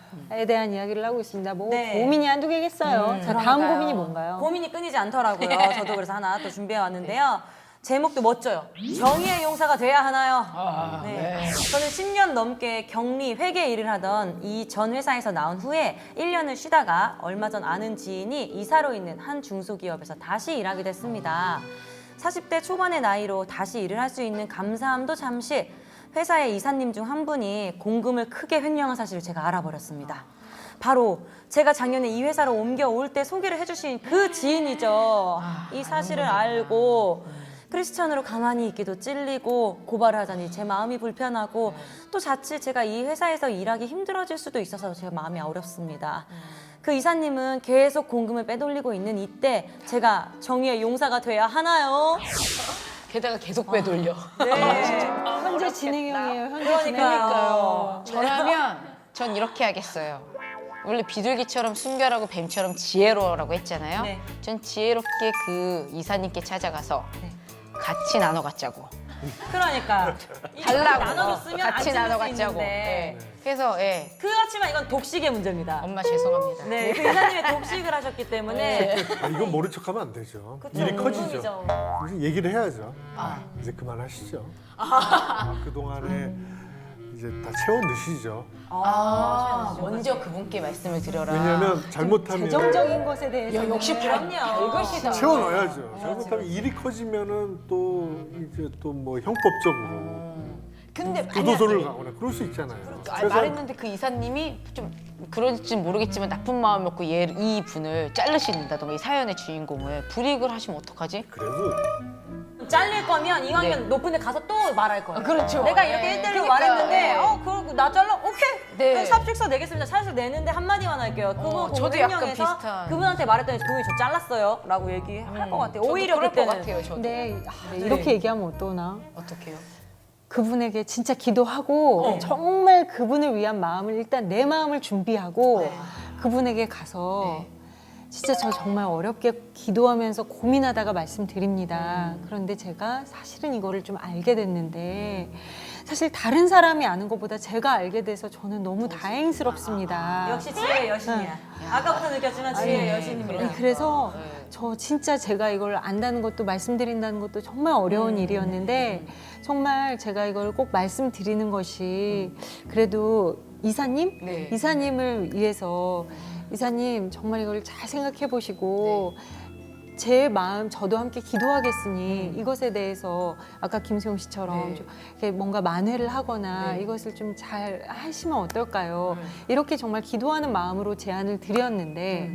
대한 이야기를 하고 있습니다. 뭐 네. 고민이 한두 개겠어요. 자, 다음 그러니까요. 고민이 뭔가요? 고민이 끊이지 않더라고요. 저도 그래서 하나 또 준비해 왔는데요. 제목도 멋져요. 정의의 용사가 돼야 하나요? 네. 저는 10년 넘게 격리 회계 일을 하던 이 전 회사에서 나온 후에 1년을 쉬다가 얼마 전 아는 지인이 이사로 있는 한 중소기업에서 다시 일하게 됐습니다. 40대 초반의 나이로 다시 일을 할 수 있는 감사함도 잠시 회사의 이사님 중 한 분이 공금을 크게 횡령한 사실을 제가 알아버렸습니다. 바로 제가 작년에 이 회사로 옮겨올 때 소개를 해주신 그 지인이죠. 이 사실을 알고 크리스천으로 가만히 있기도 찔리고 고발을 하자니 제 마음이 불편하고 또 자칫 제가 이 회사에서 일하기 힘들어질 수도 있어서 제 마음이 어렵습니다. 그 이사님은 계속 공금을 빼돌리고 있는 이때 제가 정의의 용사가 돼야 하나요? 게다가 계속 빼돌려. 네. 현재 진행형이에요. 현재 그러니까요. 진행형이니까요. 저라면 전 이렇게 하겠어요. 원래 비둘기처럼 순결하고 뱀처럼 지혜로워라고 했잖아요. 네. 전 지혜롭게 그 이사님께 찾아가서 같이 나눠 갖자고. 그러니까 달라고. 나눠줬으면 같이 안 나눠 찔릴 수 갖자고. 있는데. 예. 그래서 예. 그렇지만 이건 독식의 문제입니다. 엄마 죄송합니다. 네, 그 이사님의 독식을 하셨기 때문에 이건 모른 척하면 안 되죠. 그쵸, 일이 커지죠. 운동이죠. 이제 얘기를 해야죠. 이제 그만하시죠. 그동안에 이제 다 채워 넣으시죠. 먼저 그분께 말씀을 드려라. 왜냐하면 잘못하면 재정적인 것에 대해서 역시 그럼요. 별것이다. 채워 넣어야죠. 잘못하면 일이 커지면은 또 이제 또 뭐 형법적으로 근데 교도소를 가거나 그럴 수 있잖아요. 말했는데 그 이사님이 좀 그런지 모르겠지만 나쁜 마음 먹고 이 분을 자르신다던가 이 사연의 주인공을 불이익을 하시면 어떡하지? 그래도 잘릴 거면 이왕이면 네. 높은 데 가서 또 말할 거예요. 그렇죠. 내가 네. 이렇게 1대1로 그러니까, 말했는데 네. 그러고 나 잘라? 오케이. 네. 삽식서 내겠습니다. 삽식서 내는데 한마디만 할게요. 그분 저도 약간 공명령에서 비슷한. 그분한테 말했더니 그분이 저 잘랐어요. 라고 얘기할 것 같아요. 저도 오히려 그럴 그때는. 것 같아요. 저도. 근데 이렇게 얘기하면 어떠나? 어떡해요? 그분에게 진짜 기도하고 정말 그분을 위한 마음을 일단 내 마음을 준비하고 그분에게 가서 진짜 저 정말 어렵게 기도하면서 고민하다가 말씀드립니다. 그런데 제가 사실은 이거를 좀 알게 됐는데 사실 다른 사람이 아는 것보다 제가 알게 돼서 저는 너무 다행스럽습니다. 역시 지혜의 여신이야. 아까부터 느꼈지만 지혜의 여신입니다. 그래서 저 진짜 제가 이걸 안다는 것도 말씀드린다는 것도 정말 어려운 일이었는데 정말 제가 이걸 꼭 말씀드리는 것이 그래도 이사님? 네. 이사님을 위해서 이사님 정말 이걸 잘 생각해 보시고 제 마음 저도 함께 기도하겠으니 이것에 대해서 아까 김수영 씨처럼 좀 이렇게 뭔가 만회를 하거나 이것을 좀 잘 하시면 어떨까요? 이렇게 정말 기도하는 마음으로 제안을 드렸는데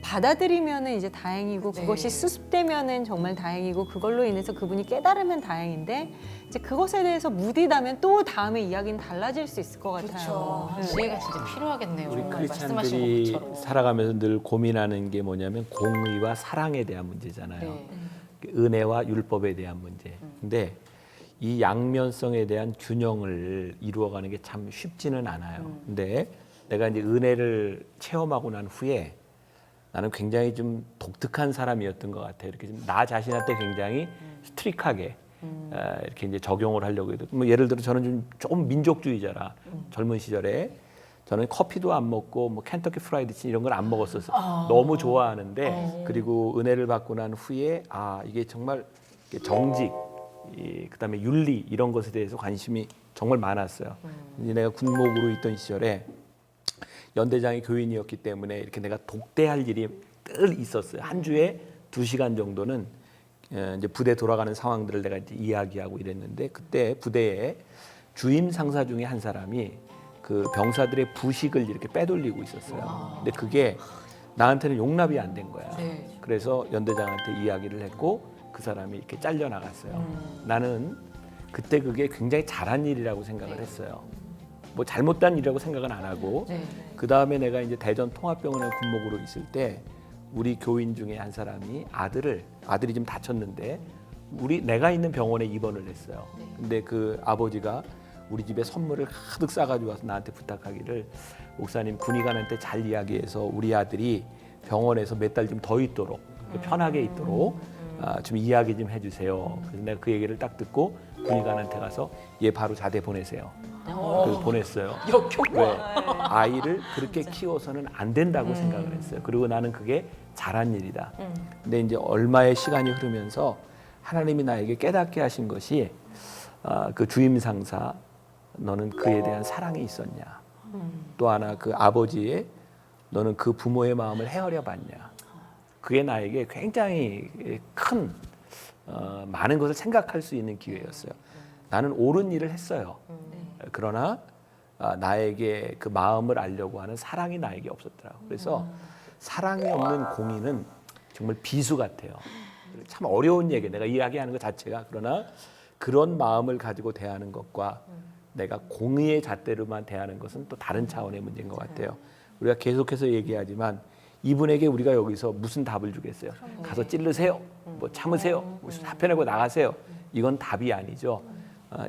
받아들이면은 이제 다행이고 그것이 수습되면은 정말 다행이고 그걸로 인해서 그분이 깨달으면 다행인데 이제 그것에 대해서 무디다면 또 다음에 이야기는 달라질 수 있을 것 같아요. 네. 지혜가 진짜 필요하겠네요. 우리 정말 크리스찬들이 말씀하신 것처럼. 살아가면서 늘 고민하는 게 뭐냐면 공의와 사랑에 대한 문제잖아요. 네. 은혜와 율법에 대한 문제. 근데 이 양면성에 대한 균형을 이루어가는 게 참 쉽지는 않아요. 근데 내가 이제 은혜를 체험하고 난 후에 나는 굉장히 좀 독특한 사람이었던 것 같아요. 이렇게 좀 나 자신한테 굉장히 스트릭하게 이렇게 이제 적용을 하려고 해도 뭐 예를 들어 저는 좀 민족주의자라 젊은 시절에 저는 커피도 안 먹고 뭐 켄터키 프라이드 치킨 이런 걸 안 먹었었어요. 너무 좋아하는데 그리고 은혜를 받고 난 후에 이게 정말 정직, 그다음에 윤리 이런 것에 대해서 관심이 정말 많았어요. 이제 내가 군목으로 있던 시절에 연대장이 교인이었기 때문에 이렇게 내가 독대할 일이 늘 있었어요. 한 주에 2시간 정도는 이제 부대 돌아가는 상황들을 내가 이제 이야기하고 이랬는데 그때 부대에 주임 상사 중에 한 사람이 그 병사들의 부식을 이렇게 빼돌리고 있었어요. 근데 그게 나한테는 용납이 안 된 거야. 그래서 연대장한테 이야기를 했고 그 사람이 이렇게 잘려 나갔어요. 나는 그때 그게 굉장히 잘한 일이라고 생각을 했어요. 뭐 잘못된 일이라고 생각은 안 하고 그 다음에 내가 이제 대전 통합병원에 군목으로 있을 때 우리 교인 중에 한 사람이 아들이 좀 다쳤는데 내가 있는 병원에 입원을 했어요. 근데 그 아버지가 우리 집에 선물을 가득 싸가지고 와서 나한테 부탁하기를 목사님 군의관한테 잘 이야기해서 우리 아들이 병원에서 몇 달 좀 더 있도록 편하게 있도록 좀 이야기 좀 해주세요. 그래서 내가 그 얘기를 딱 듣고 군의관한테 가서 얘 바로 자대 보내세요. 그래서 보냈어요. 왜? 아이를 그렇게 키워서는 안 된다고 생각을 했어요. 그리고 나는 그게 잘한 일이다. 근데 이제 얼마의 시간이 흐르면서 하나님이 나에게 깨닫게 하신 것이 그 주임 상사 너는 그에 대한 사랑이 있었냐. 또 하나 그 아버지의 너는 그 부모의 마음을 헤아려 봤냐. 그게 나에게 굉장히 큰 많은 것을 생각할 수 있는 기회였어요. 나는 옳은 일을 했어요. 그러나 나에게 그 마음을 알려고 하는 사랑이 나에게 없었더라고요. 그래서 사랑이 없는 공의는 정말 비수 같아요. 참 어려운 얘기 내가 이야기하는 것 자체가 그러나 그런 마음을 가지고 대하는 것과 내가 공의의 잣대로만 대하는 것은 또 다른 차원의 문제인 것 같아요. 우리가 계속해서 얘기하지만 이분에게 우리가 여기서 무슨 답을 주겠어요? 가서 찌르세요. 뭐 참으세요. 무슨 사표내고 나가세요. 이건 답이 아니죠.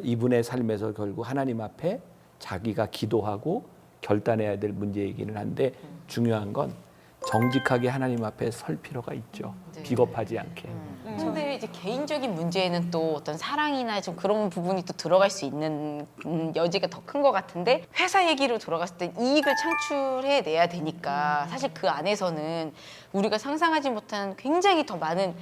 이분의 삶에서 결국 하나님 앞에 자기가 기도하고 결단해야 될 문제이기는 한데 중요한 건 정직하게 하나님 앞에 설 필요가 있죠. 네. 비겁하지 않게. 근데 이제 개인적인 문제에는 또 어떤 사랑이나 좀 그런 부분이 또 들어갈 수 있는 여지가 더 큰 것 같은데 회사 얘기로 돌아갔을 때 이익을 창출해내야 되니까 사실 그 안에서는 우리가 상상하지 못한 굉장히 더 많은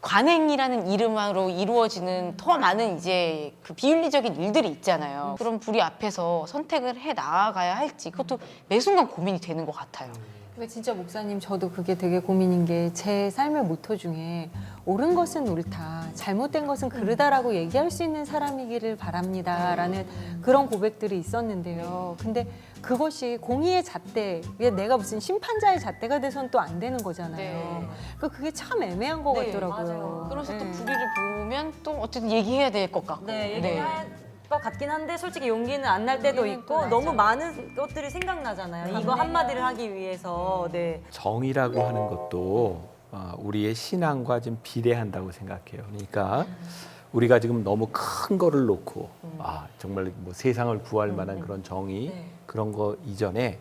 관행이라는 이름으로 이루어지는 더 많은 이제 그 비윤리적인 일들이 있잖아요. 그런 불이 앞에서 선택을 해 나아가야 할지 그것도 매 순간 고민이 되는 것 같아요. 근데 진짜 목사님 저도 그게 되게 고민인 게 제 삶의 모토 중에 옳은 것은 옳다, 잘못된 것은 그르다라고 얘기할 수 있는 사람이기를 바랍니다라는 그런 고백들이 있었는데요. 근데 그것이 공의의 잣대, 이게 내가 무슨 심판자의 잣대가 돼서는 또 안 되는 거잖아요. 네. 그러니까 그게 참 애매한 것 네, 같더라고요. 맞아요. 그래서 또 네. 불의를 보면 또 어쨌든 얘기해야 될 것 같고. 네, 얘기할 것 같긴 한데 솔직히 용기는 안 날 때도 용기는 또 있고 나죠. 너무 많은 것들이 생각나잖아요. 이거 한마디를 하기 위해서. 네. 정의라고 하는 것도 우리의 신앙과 좀 비례한다고 생각해요. 그러니까 우리가 지금 너무 큰 거를 놓고 정말 뭐 세상을 구할 만한 그런 정의 그런 거 이전에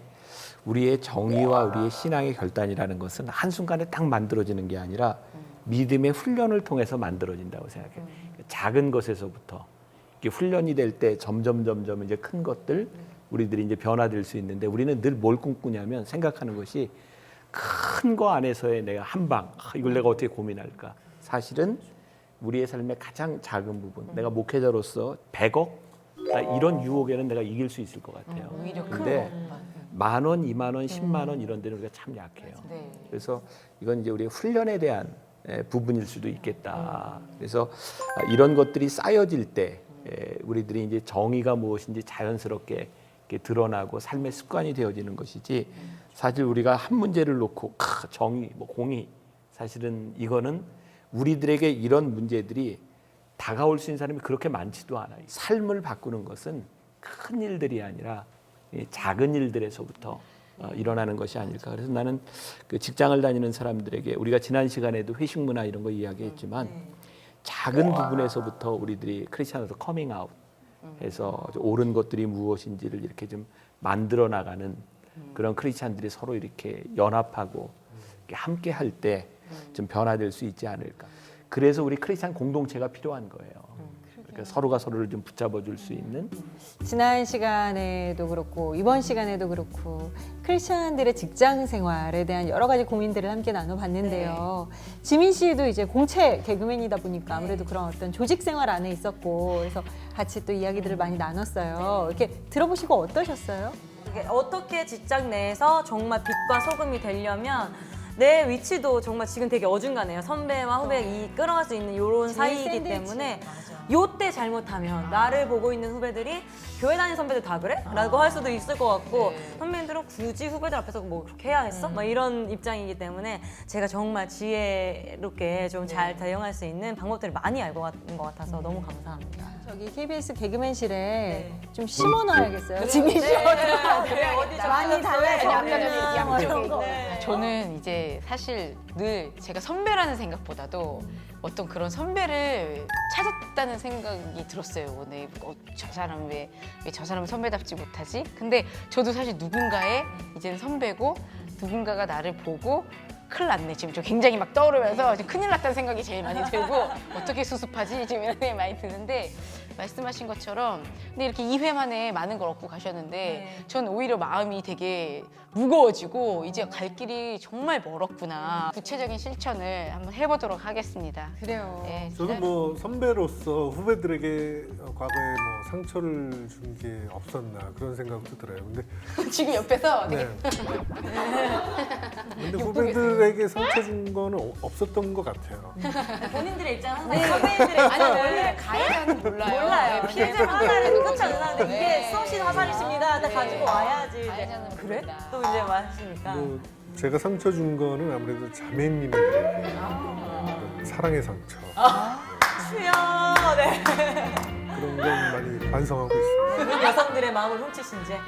우리의 정의와 우리의 신앙의 결단이라는 것은 한순간에 딱 만들어지는 게 아니라 믿음의 훈련을 통해서 만들어진다고 생각해요. 작은 것에서부터 이렇게 훈련이 될 때 점점 이제 큰 것들 우리들이 이제 변화될 수 있는데 우리는 늘 뭘 꿈꾸냐면 생각하는 것이 큰 거 안에서의 내가 한 방, 이걸 내가 어떻게 고민할까? 사실은 우리의 삶의 가장 작은 부분, 내가 목회자로서 100억 이런 유혹에는 내가 이길 수 있을 것 같아요. 오히려 근데 큰 거. 10,000원, 20,000원, 10만 원 이런 데는 우리가 참 약해요. 네. 그래서 이건 이제 우리의 훈련에 대한 부분일 수도 있겠다. 그래서 이런 것들이 쌓여질 때 우리들이 이제 정의가 무엇인지 자연스럽게 이렇게 드러나고 삶의 습관이 되어지는 것이지 사실 우리가 한 문제를 놓고 정의, 뭐 공의 사실은 이거는 우리들에게 이런 문제들이 다가올 수 있는 사람이 그렇게 많지도 않아요. 삶을 바꾸는 것은 큰 일들이 아니라 작은 일들에서부터 일어나는 것이 아닐까. 그래서 나는 그 직장을 다니는 사람들에게 우리가 지난 시간에도 회식 문화 이런 거 이야기했지만 작은 부분에서부터 우리들이 크리스천으로서 커밍 아웃 해서 옳은 것들이 무엇인지를 이렇게 좀 만들어 나가는 그런 크리스천들이 서로 이렇게 연합하고 이렇게 함께 할 때 좀 변화될 수 있지 않을까. 그래서 우리 크리스천 공동체가 필요한 거예요. 그러니까 서로가 서로를 좀 붙잡아 줄 수 있는 지난 시간에도 그렇고 이번 시간에도 그렇고 크리스천들의 직장 생활에 대한 여러 가지 고민들을 함께 나눠봤는데요. 지민 씨도 이제 공채 개그맨이다 보니까 아무래도 그런 어떤 조직 생활 안에 있었고 그래서 같이 또 이야기들을 많이 나눴어요. 이렇게 들어보시고 어떠셨어요? 이게 어떻게 직장 내에서 정말 빛과 소금이 되려면 내 위치도 정말 지금 되게 어중간해요. 선배와 후배 끌어갈 수 있는 이런 사이이기 샌드위치. 때문에 요때 잘못하면 나를 보고 있는 후배들이 교회 다니는 선배들 다 그래? 라고 할 수도 있을 것 같고 선배님들은 굳이 후배들 앞에서 뭐 그렇게 해야 했어? 막 이런 입장이기 때문에 제가 정말 지혜롭게 좀 잘 대응할 수 있는 방법들을 많이 알고 있는 것 같아서 너무 감사합니다. 저기 KBS 개그맨실에 좀 심어놔야겠어요. 지민 씨 어디 많이 달라져. 아니, 아까 전에 뭐 이런 양쪽이 거. 저는 이제 사실 늘 제가 선배라는 생각보다도 어떤 그런 선배를 찾았다는 생각이 들었어요. 네, 저 사람 왜 저 사람은 선배답지 못하지? 근데 저도 사실 누군가의 이제는 선배고 누군가가 나를 보고 큰일 났네. 지금 저 굉장히 막 떠오르면서 지금 큰일 났다는 생각이 제일 많이 들고 어떻게 수습하지? 지금 이런 생각이 많이 드는데 말씀하신 것처럼 근데 이렇게 2회 만에 많은 걸 얻고 가셨는데 전 오히려 마음이 되게 무거워지고 이제 갈 길이 정말 멀었구나. 구체적인 실천을 한번 해보도록 하겠습니다. 그래요. 네, 저도 뭐 선배로서 후배들에게 과거에 뭐 상처를 준 게 없었나 그런 생각도 들어요. 근데 지금 옆에서 네. 근데 후배들에게 상처 준 거는 없었던 것 같아요. 본인들의 입장은 항상 선배님들의 아니 입장은 원래 가해자는 몰라요. 몰라요. 네, 피해자 하나를 끝이 안 나는데 네. 이게 수없이 화살이십니다. 다 가지고 와야지. 이제. 가해자는 그래? 모른다. 또 이제 마시니까. 뭐 제가 상처 준 거는 아무래도 자매님들에게 그런 사랑의 상처 주여. 네. 그런 건 많이 반성하고 있습니다. 모든 여성들의 마음을 훔치신 죄.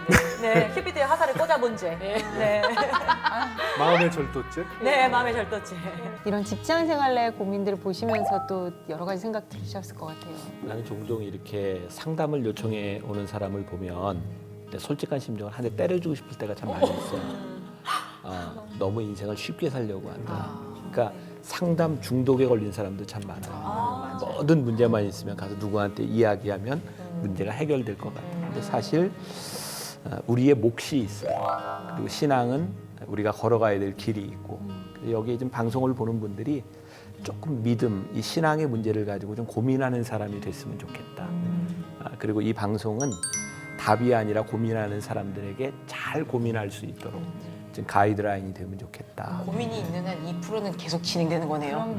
네. 큐피드의 화살을 꽂아본 죄. 네. 마음의 절도죄? 네, 마음의 절도죄. 이런 직장 생활 내 고민들을 보시면서 또 여러 가지 생각 들으셨을 것 같아요. 나는 종종 이렇게 상담을 요청해 오는 사람을 보면 내 솔직한 심정을 한 대 때려주고 싶을 때가 참 많이 있어요. 너무 인생을 쉽게 살려고 한다. 그러니까 상담 중독에 걸린 사람도 참 많아요. 모든 문제만 있으면 가서 누구한테 이야기하면 문제가 해결될 것 같아요. 근데 사실 우리의 몫이 있어요. 그리고 신앙은 우리가 걸어가야 될 길이 있고 여기에 지금 방송을 보는 분들이 조금 믿음, 이 신앙의 문제를 가지고 좀 고민하는 사람이 됐으면 좋겠다. 그리고 이 방송은 답이 아니라 고민하는 사람들에게 잘 고민할 수 있도록 좀 가이드라인이 되면 좋겠다. 고민이 있는 한 이 프로는 계속 진행되는 거네요.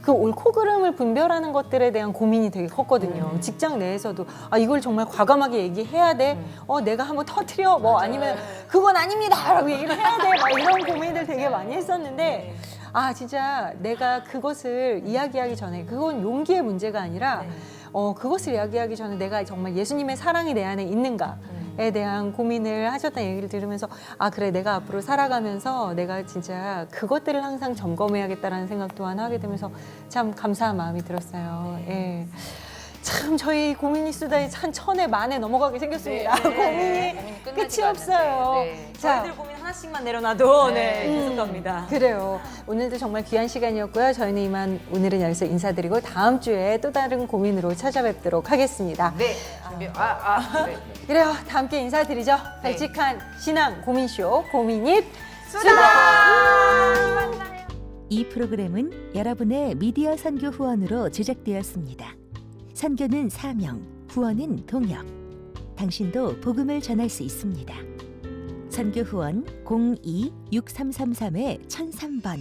그 옳고 그름을 분별하는 것들에 대한 고민이 되게 컸거든요. 직장 내에서도 이걸 정말 과감하게 얘기해야 돼. 내가 한번 터트려. 뭐 아니면 그건 아닙니다라고 얘기를 해야 돼. 막 이런 고민들 되게 많이 했었는데 진짜 내가 그것을 이야기하기 전에 그건 용기의 문제가 아니라 그것을 이야기하기 전에 내가 정말 예수님의 사랑이 내 안에 있는가에 대한 고민을 하셨다는 얘기를 들으면서 그래 내가 앞으로 살아가면서 내가 진짜 그것들을 항상 점검해야겠다라는 생각 또한 하게 되면서 참 감사한 마음이 들었어요. 예. 참 저희 고민이 수다에 한 천에 만에 넘어가게 생겼습니다. 고민이 끝이 끝나지가 없어요. 않는데, 네. 자, 저희들 고민 하나씩만 내려놔도 계속 갑니다. 그래요. 오늘도 정말 귀한 시간이었고요. 저희는 이만 오늘은 여기서 인사드리고 다음 주에 또 다른 고민으로 찾아뵙도록 하겠습니다. 네. 준비. 네. 그래요. 다 함께 인사드리죠. 발칙한 신앙 고민쇼 고민잇 이 프로그램은 여러분의 미디어 선교 후원으로 제작되었습니다. 선교는 사명, 후원은 동역. 당신도 복음을 전할 수 있습니다. 선교 후원 02-6333-1003번